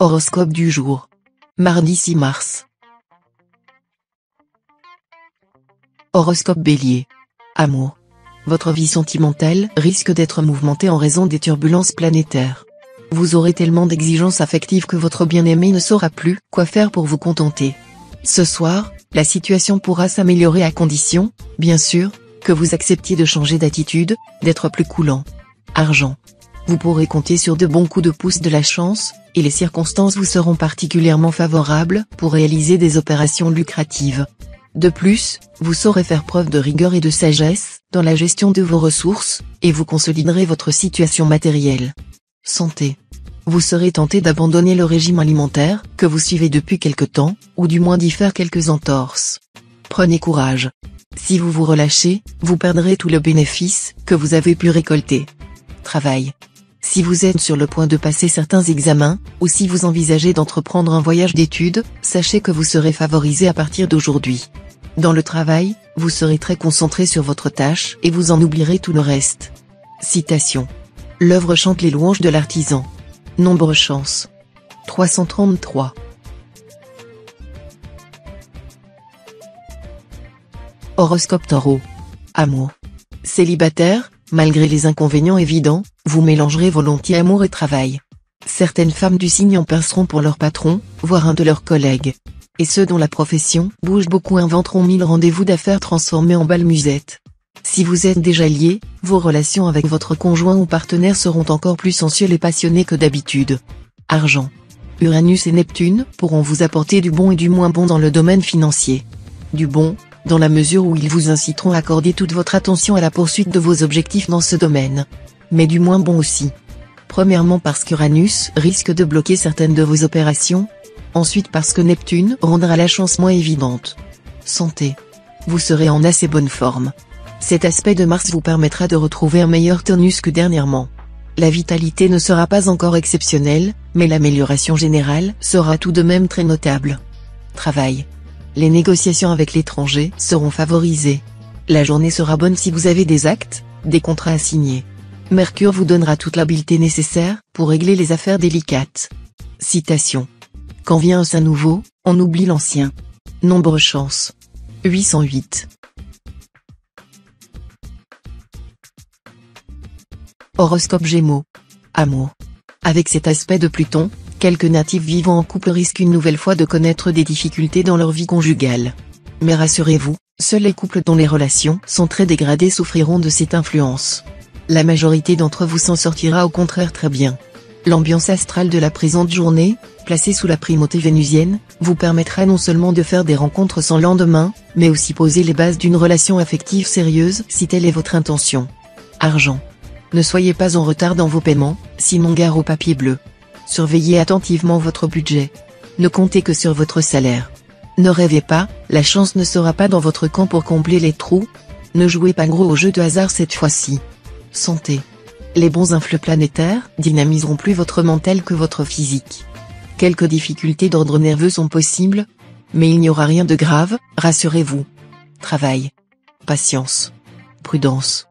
Horoscope du jour. Mardi 6 mars. Horoscope Bélier. Amour. Votre vie sentimentale risque d'être mouvementée en raison des turbulences planétaires. Vous aurez tellement d'exigences affectives que votre bien-aimé ne saura plus quoi faire pour vous contenter. Ce soir, la situation pourra s'améliorer à condition, bien sûr, que vous acceptiez de changer d'attitude, d'être plus coulant. Argent. Vous pourrez compter sur de bons coups de pouce de la chance, et les circonstances vous seront particulièrement favorables pour réaliser des opérations lucratives. De plus, vous saurez faire preuve de rigueur et de sagesse dans la gestion de vos ressources, et vous consoliderez votre situation matérielle. Santé. Vous serez tenté d'abandonner le régime alimentaire que vous suivez depuis quelque temps, ou du moins d'y faire quelques entorses. Prenez courage. Si vous vous relâchez, vous perdrez tout le bénéfice que vous avez pu récolter. Travail. Si vous êtes sur le point de passer certains examens, ou si vous envisagez d'entreprendre un voyage d'études, sachez que vous serez favorisé à partir d'aujourd'hui. Dans le travail, vous serez très concentré sur votre tâche et vous en oublierez tout le reste. Citation. L'œuvre chante les louanges de l'artisan. Nombre chance. 333. Horoscope Taureau. Amour. Célibataire, malgré les inconvénients évidents, vous mélangerez volontiers amour et travail. Certaines femmes du signe en perceront pour leur patron, voire un de leurs collègues. Et ceux dont la profession bouge beaucoup inventeront 1000 rendez-vous d'affaires transformés en bal musette. Si vous êtes déjà lié, vos relations avec votre conjoint ou partenaire seront encore plus sensuelles et passionnées que d'habitude. Argent. Uranus et Neptune pourront vous apporter du bon et du moins bon dans le domaine financier. Du bon, dans la mesure où ils vous inciteront à accorder toute votre attention à la poursuite de vos objectifs dans ce domaine. Mais du moins bon aussi. Premièrement parce qu'Uranus risque de bloquer certaines de vos opérations. Ensuite parce que Neptune rendra la chance moins évidente. Santé. Vous serez en assez bonne forme. Cet aspect de Mars vous permettra de retrouver un meilleur tonus que dernièrement. La vitalité ne sera pas encore exceptionnelle, mais l'amélioration générale sera tout de même très notable. Travail. Les négociations avec l'étranger seront favorisées. La journée sera bonne si vous avez des actes, des contrats à signer. Mercure vous donnera toute l'habileté nécessaire pour régler les affaires délicates. Citation. Quand vient un saint nouveau, on oublie l'ancien. Nombre chance. 808. Horoscope Gémeaux. Amour. Avec cet aspect de Pluton, quelques natifs vivant en couple risquent une nouvelle fois de connaître des difficultés dans leur vie conjugale. Mais rassurez-vous, seuls les couples dont les relations sont très dégradées souffriront de cette influence. La majorité d'entre vous s'en sortira au contraire très bien. L'ambiance astrale de la présente journée, placée sous la primauté vénusienne, vous permettra non seulement de faire des rencontres sans lendemain, mais aussi poser les bases d'une relation affective sérieuse si telle est votre intention. Argent. Ne soyez pas en retard dans vos paiements, sinon gare au papier bleu. Surveillez attentivement votre budget. Ne comptez que sur votre salaire. Ne rêvez pas, la chance ne sera pas dans votre camp pour combler les trous. Ne jouez pas gros au jeu de hasard cette fois-ci. Santé. Les bons influx planétaires dynamiseront plus votre mental que votre physique. Quelques difficultés d'ordre nerveux sont possibles, mais il n'y aura rien de grave, rassurez-vous. Travail. Patience. Prudence.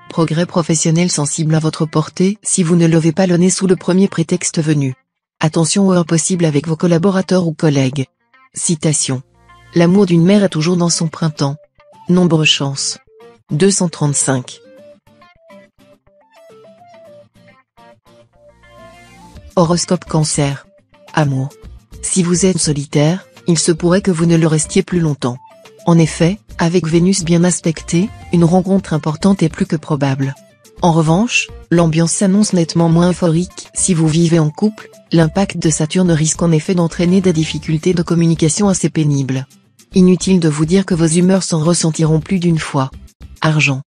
Progrès professionnel sensible à votre portée si vous ne levez pas le nez sous le premier prétexte venu. Attention aux heurts possibles avec vos collaborateurs ou collègues. Citation. L'amour d'une mère est toujours dans son printemps. Nombre chance. 235. Horoscope Cancer. Amour. Si vous êtes solitaire, il se pourrait que vous ne le restiez plus longtemps. En effet, avec Vénus bien aspectée, une rencontre importante est plus que probable. En revanche, l'ambiance s'annonce nettement moins euphorique si vous vivez en couple, l'impact de Saturne risque en effet d'entraîner des difficultés de communication assez pénibles. Inutile de vous dire que vos humeurs s'en ressentiront plus d'une fois. Argent.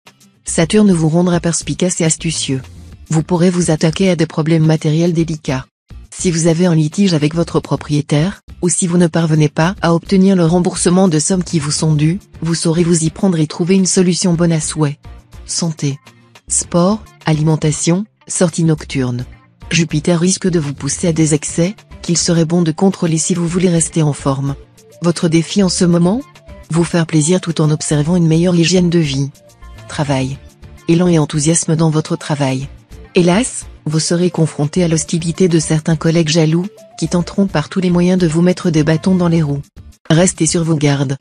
Saturne vous rendra perspicace et astucieux. Vous pourrez vous attaquer à des problèmes matériels délicats. Si vous avez un litige avec votre propriétaire, ou si vous ne parvenez pas à obtenir le remboursement de sommes qui vous sont dues, vous saurez vous y prendre et trouver une solution bonne à souhait. Santé. Sport, alimentation, sorties nocturnes. Jupiter risque de vous pousser à des excès, qu'il serait bon de contrôler si vous voulez rester en forme. Votre défi en ce moment ? Vous faire plaisir tout en observant une meilleure hygiène de vie. Travail. Élan et enthousiasme dans votre travail. Hélas, Vous serez confronté à l'hostilité de certains collègues jaloux, qui tenteront par tous les moyens de vous mettre des bâtons dans les roues. Restez sur vos gardes.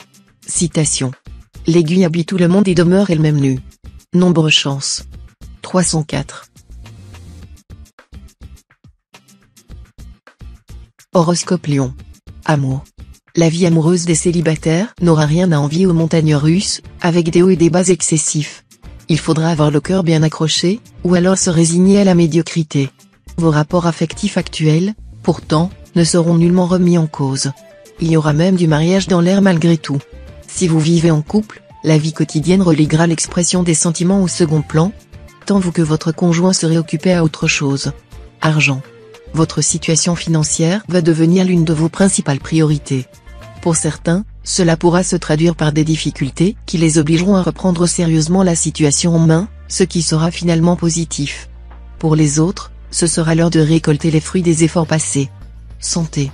Citation. L'aiguille habille tout le monde et demeure elle-même nue. Nombre chance. 304. Horoscope Lion. Amour. La vie amoureuse des célibataires n'aura rien à envier aux montagnes russes, avec des hauts et des bas excessifs. Il faudra avoir le cœur bien accroché, ou alors se résigner à la médiocrité. Vos rapports affectifs actuels, pourtant, ne seront nullement remis en cause. Il y aura même du mariage dans l'air malgré tout. Si vous vivez en couple, la vie quotidienne reléguera l'expression des sentiments au second plan, tant vous que votre conjoint serez occupé à autre chose. Argent. Votre situation financière va devenir l'une de vos principales priorités. Pour certains, cela pourra se traduire par des difficultés qui les obligeront à reprendre sérieusement la situation en main, ce qui sera finalement positif. Pour les autres, ce sera l'heure de récolter les fruits des efforts passés. Santé.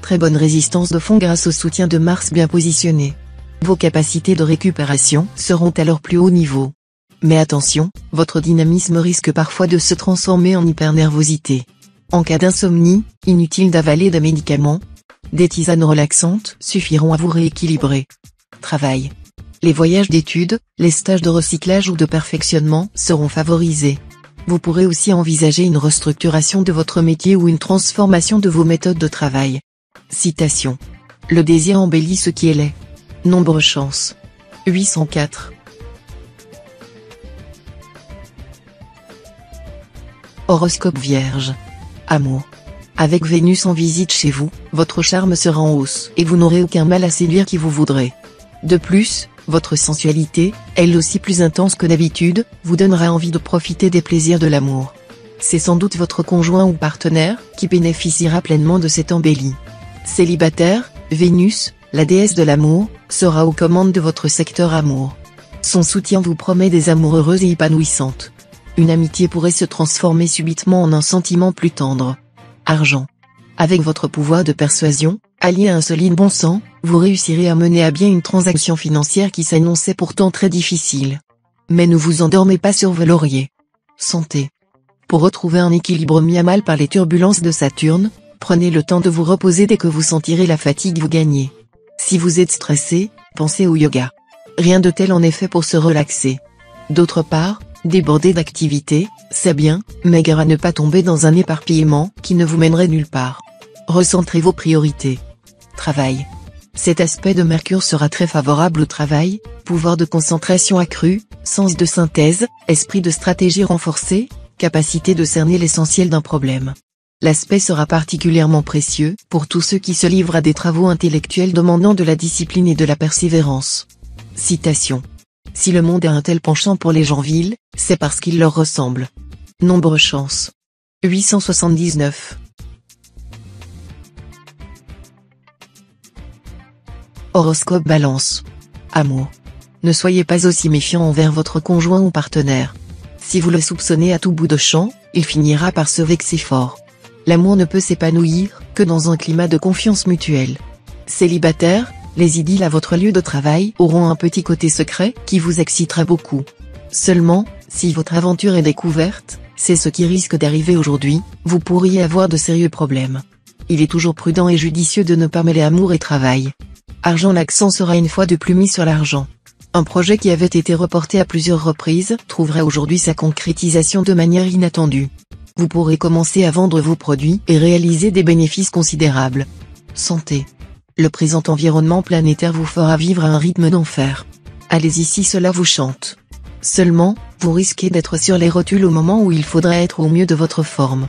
Très bonne résistance de fond grâce au soutien de Mars bien positionné. Vos capacités de récupération seront à leur plus haut niveau. Mais attention, votre dynamisme risque parfois de se transformer en hypernervosité. En cas d'insomnie, inutile d'avaler des médicaments. Des tisanes relaxantes suffiront à vous rééquilibrer. Travail. Les voyages d'études, les stages de recyclage ou de perfectionnement seront favorisés. Vous pourrez aussi envisager une restructuration de votre métier ou une transformation de vos méthodes de travail. Citation. Le désir embellit ce qui est laid. Nombre chance. 804. Horoscope Vierge. Amour. Avec Vénus en visite chez vous, votre charme sera en hausse et vous n'aurez aucun mal à séduire qui vous voudrez. De plus, votre sensualité, elle aussi plus intense que d'habitude, vous donnera envie de profiter des plaisirs de l'amour. C'est sans doute votre conjoint ou partenaire qui bénéficiera pleinement de cette embellie. Célibataire, Vénus, la déesse de l'amour, sera aux commandes de votre secteur amour. Son soutien vous promet des amours heureuses et épanouissantes. Une amitié pourrait se transformer subitement en un sentiment plus tendre. Argent. Avec votre pouvoir de persuasion, allié à un solide bon sens, vous réussirez à mener à bien une transaction financière qui s'annonçait pourtant très difficile. Mais ne vous endormez pas sur vos lauriers. Santé. Pour retrouver un équilibre mis à mal par les turbulences de Saturne, prenez le temps de vous reposer dès que vous sentirez la fatigue vous gagner. Si vous êtes stressé, pensez au yoga. Rien de tel en effet pour se relaxer. D'autre part, débordé d'activités, c'est bien, mais gare à ne pas tomber dans un éparpillement qui ne vous mènerait nulle part. Recentrez vos priorités. Travail. Cet aspect de Mercure sera très favorable au travail, pouvoir de concentration accru, sens de synthèse, esprit de stratégie renforcé, capacité de cerner l'essentiel d'un problème. L'aspect sera particulièrement précieux pour tous ceux qui se livrent à des travaux intellectuels demandant de la discipline et de la persévérance. Citation. Si le monde a un tel penchant pour les gens vils, c'est parce qu'il leur ressemble. Nombre chance. 879. Horoscope Balance. Amour. Ne soyez pas aussi méfiant envers votre conjoint ou partenaire. Si vous le soupçonnez à tout bout de champ, il finira par se vexer fort. L'amour ne peut s'épanouir que dans un climat de confiance mutuelle. Célibataire, les idylles à votre lieu de travail auront un petit côté secret qui vous excitera beaucoup. Seulement, si votre aventure est découverte, c'est ce qui risque d'arriver aujourd'hui, vous pourriez avoir de sérieux problèmes. Il est toujours prudent et judicieux de ne pas mêler amour et travail. Argent, l'accent sera une fois de plus mis sur l'argent. Un projet qui avait été reporté à plusieurs reprises trouverait aujourd'hui sa concrétisation de manière inattendue. Vous pourrez commencer à vendre vos produits et réaliser des bénéfices considérables. Santé. Le présent environnement planétaire vous fera vivre à un rythme d'enfer. Allez-y si cela vous chante. Seulement, vous risquez d'être sur les rotules au moment où il faudrait être au mieux de votre forme.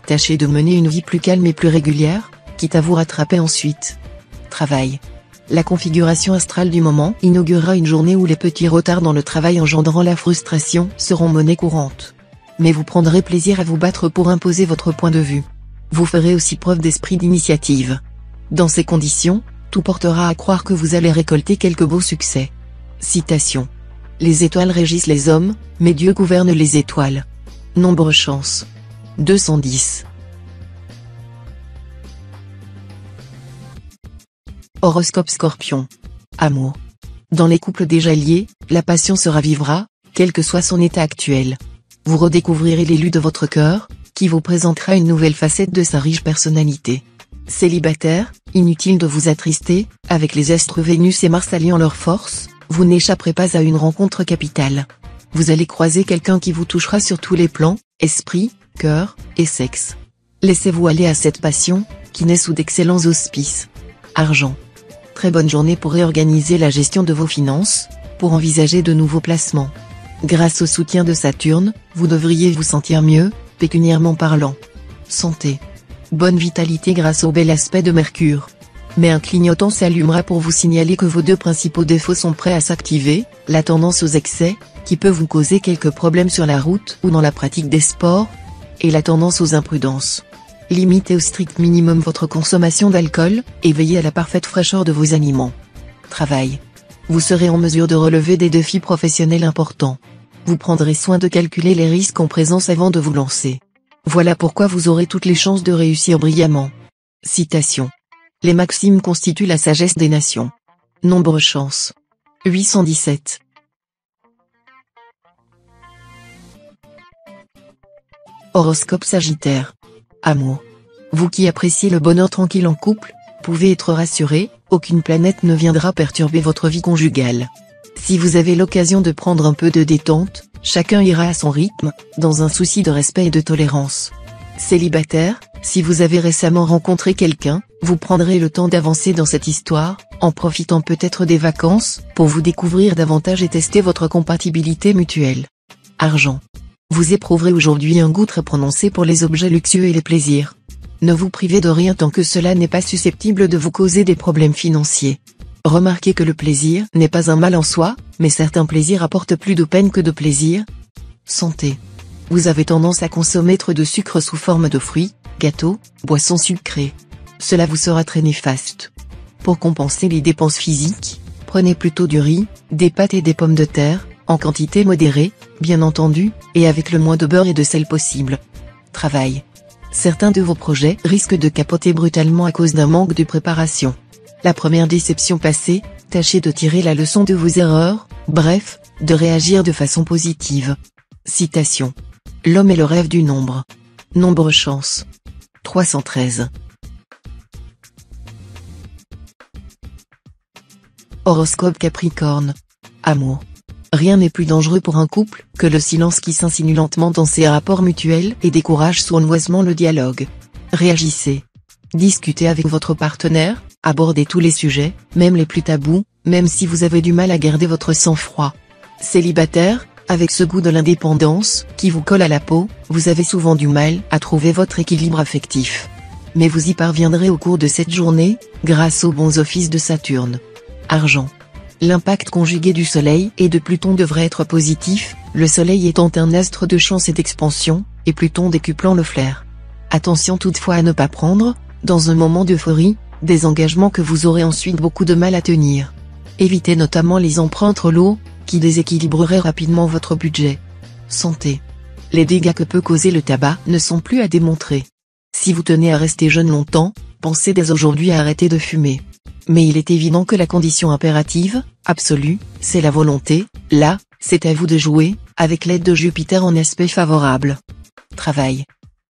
Tâchez de mener une vie plus calme et plus régulière, quitte à vous rattraper ensuite. Travail. La configuration astrale du moment inaugurera une journée où les petits retards dans le travail engendrant la frustration seront monnaie courante. Mais vous prendrez plaisir à vous battre pour imposer votre point de vue. Vous ferez aussi preuve d'esprit d'initiative. Dans ces conditions, tout portera à croire que vous allez récolter quelques beaux succès. Citation. Les étoiles régissent les hommes, mais Dieu gouverne les étoiles. Nombre chance. 210. Horoscope Scorpion. Amour. Dans les couples déjà liés, la passion se ravivera, quel que soit son état actuel. Vous redécouvrirez l'élu de votre cœur, qui vous présentera une nouvelle facette de sa riche personnalité. Célibataire, inutile de vous attrister, avec les astres Vénus et Mars alliant leurs forces, vous n'échapperez pas à une rencontre capitale. Vous allez croiser quelqu'un qui vous touchera sur tous les plans, esprit, cœur, et sexe. Laissez-vous aller à cette passion, qui naît sous d'excellents auspices. Argent. Très bonne journée pour réorganiser la gestion de vos finances, pour envisager de nouveaux placements. Grâce au soutien de Saturne, vous devriez vous sentir mieux, pécuniairement parlant. Santé. Bonne vitalité grâce au bel aspect de Mercure. Mais un clignotant s'allumera pour vous signaler que vos deux principaux défauts sont prêts à s'activer, la tendance aux excès, qui peut vous causer quelques problèmes sur la route ou dans la pratique des sports, et la tendance aux imprudences. Limitez au strict minimum votre consommation d'alcool, et veillez à la parfaite fraîcheur de vos aliments. Travail. Vous serez en mesure de relever des défis professionnels importants. Vous prendrez soin de calculer les risques en présence avant de vous lancer. Voilà pourquoi vous aurez toutes les chances de réussir brillamment. Citation. Les maximes constituent la sagesse des nations. Nombre chance. 817. Horoscope Sagittaire. Amour. Vous qui appréciez le bonheur tranquille en couple, pouvez être rassuré, aucune planète ne viendra perturber votre vie conjugale. Si vous avez l'occasion de prendre un peu de détente, chacun ira à son rythme, dans un souci de respect et de tolérance. Célibataire, si vous avez récemment rencontré quelqu'un, vous prendrez le temps d'avancer dans cette histoire, en profitant peut-être des vacances, pour vous découvrir davantage et tester votre compatibilité mutuelle. Argent. Vous éprouverez aujourd'hui un goût très prononcé pour les objets luxueux et les plaisirs. Ne vous privez de rien tant que cela n'est pas susceptible de vous causer des problèmes financiers. Remarquez que le plaisir n'est pas un mal en soi, mais certains plaisirs apportent plus de peine que de plaisir. Santé. Vous avez tendance à consommer trop de sucre sous forme de fruits, gâteaux, boissons sucrées. Cela vous sera très néfaste. Pour compenser les dépenses physiques, prenez plutôt du riz, des pâtes et des pommes de terre, en quantité modérée, bien entendu, et avec le moins de beurre et de sel possible. Travail. Certains de vos projets risquent de capoter brutalement à cause d'un manque de préparation. La première déception passée, tâchez de tirer la leçon de vos erreurs, bref, de réagir de façon positive. Citation. L'homme est le rêve du nombre. Nombre chance. 313. Horoscope Capricorne. Amour. Rien n'est plus dangereux pour un couple que le silence qui s'insinue lentement dans ses rapports mutuels et décourage sournoisement le dialogue. Réagissez. Discutez avec votre partenaire, abordez tous les sujets, même les plus tabous, même si vous avez du mal à garder votre sang-froid. Célibataire, avec ce goût de l'indépendance qui vous colle à la peau, vous avez souvent du mal à trouver votre équilibre affectif. Mais vous y parviendrez au cours de cette journée, grâce aux bons offices de Saturne. Argent. L'impact conjugué du Soleil et de Pluton devrait être positif, le Soleil étant un astre de chance et d'expansion, et Pluton décuplant le flair. Attention toutefois à ne pas prendre, dans un moment d'euphorie, des engagements que vous aurez ensuite beaucoup de mal à tenir. Évitez notamment les emprunts trop lourds, qui déséquilibreraient rapidement votre budget. Santé. Les dégâts que peut causer le tabac ne sont plus à démontrer. Si vous tenez à rester jeune longtemps, pensez dès aujourd'hui à arrêter de fumer. Mais il est évident que la condition impérative, absolue, c'est la volonté. Là, c'est à vous de jouer, avec l'aide de Jupiter en aspect favorable. Travail.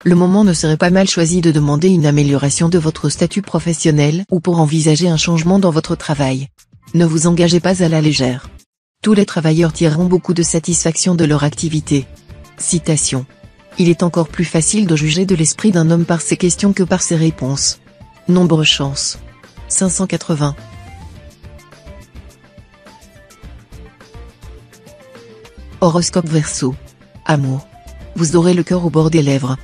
Le moment ne serait pas mal choisi de demander une amélioration de votre statut professionnel ou pour envisager un changement dans votre travail. Ne vous engagez pas à la légère. Tous les travailleurs tireront beaucoup de satisfaction de leur activité. Citation. Il est encore plus facile de juger de l'esprit d'un homme par ses questions que par ses réponses. Nombre chance. 580. Horoscope Verseau. Amour. Vous aurez le cœur au bord des lèvres.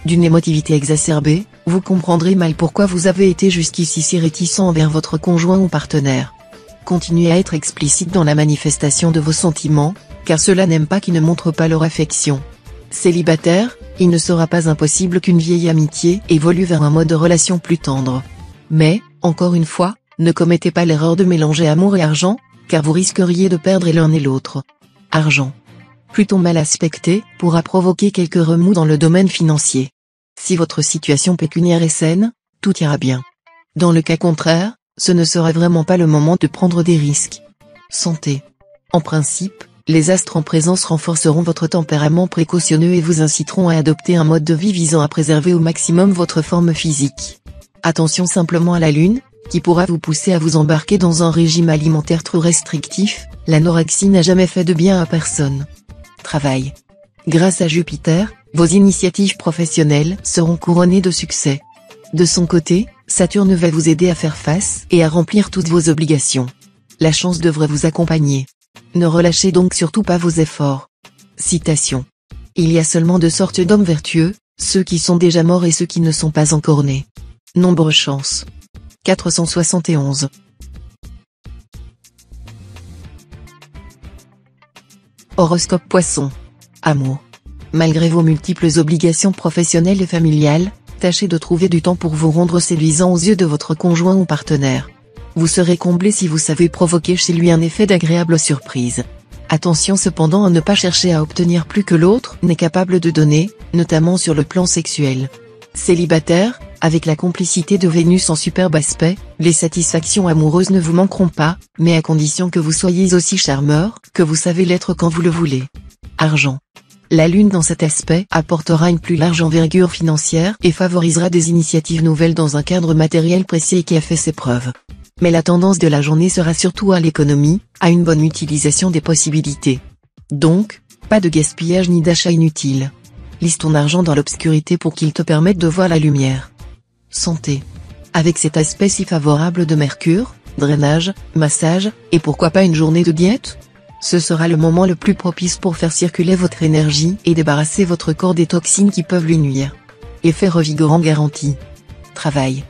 D'une émotivité exacerbée, vous comprendrez mal pourquoi vous avez été jusqu'ici si réticent envers votre conjoint ou partenaire. Continuez à être explicite dans la manifestation de vos sentiments, car ceux-là n'aiment pas qui ne montrent pas leur affection. Célibataire, il ne sera pas impossible qu'une vieille amitié évolue vers un mode de relation plus tendre. Mais, encore une fois, ne commettez pas l'erreur de mélanger amour et argent, car vous risqueriez de perdre l'un et l'autre. Argent. Pluton mal aspecté pourra provoquer quelques remous dans le domaine financier. Si votre situation pécuniaire est saine, tout ira bien. Dans le cas contraire, ce ne serait vraiment pas le moment de prendre des risques. Santé. En principe, Les astres en présence renforceront votre tempérament précautionneux et vous inciteront à adopter un mode de vie visant à préserver au maximum votre forme physique. Attention simplement à la Lune, qui pourra vous pousser à vous embarquer dans un régime alimentaire trop restrictif. L'anorexie n'a jamais fait de bien à personne. Travail. Grâce à Jupiter, vos initiatives professionnelles seront couronnées de succès. De son côté, Saturne va vous aider à faire face et à remplir toutes vos obligations. La chance devrait vous accompagner. Ne relâchez donc surtout pas vos efforts. Citation. Il y a seulement deux sortes d'hommes vertueux, ceux qui sont déjà morts et ceux qui ne sont pas encore nés. Nombre chance. 471. Horoscope Poisson. Amour. Malgré vos multiples obligations professionnelles et familiales, tâchez de trouver du temps pour vous rendre séduisant aux yeux de votre conjoint ou partenaire. Vous serez comblé si vous savez provoquer chez lui un effet d'agréable surprise. Attention cependant à ne pas chercher à obtenir plus que l'autre n'est capable de donner, notamment sur le plan sexuel. Célibataire, avec la complicité de Vénus en superbe aspect, les satisfactions amoureuses ne vous manqueront pas, mais à condition que vous soyez aussi charmeur, que vous savez l'être quand vous le voulez. Argent. La Lune dans cet aspect apportera une plus large envergure financière et favorisera des initiatives nouvelles dans un cadre matériel précis qui a fait ses preuves. Mais la tendance de la journée sera surtout à l'économie, à une bonne utilisation des possibilités. Donc, pas de gaspillage ni d'achat inutile. Lisse ton argent dans l'obscurité pour qu'il te permette de voir la lumière. Santé. Avec cet aspect si favorable de Mercure, drainage, massage, et pourquoi pas une journée de diète ? Ce sera le moment le plus propice pour faire circuler votre énergie et débarrasser votre corps des toxines qui peuvent lui nuire. Effet revigorant garanti. Travail.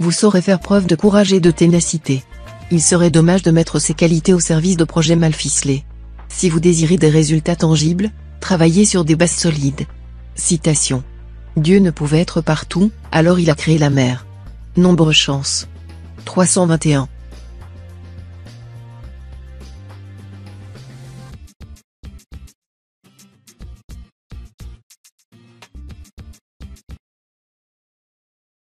Vous saurez faire preuve de courage et de ténacité. Il serait dommage de mettre ces qualités au service de projets mal ficelés. Si vous désirez des résultats tangibles, travaillez sur des bases solides. Citation. Dieu ne pouvait être partout, alors il a créé la mer. Nombre chance. 321.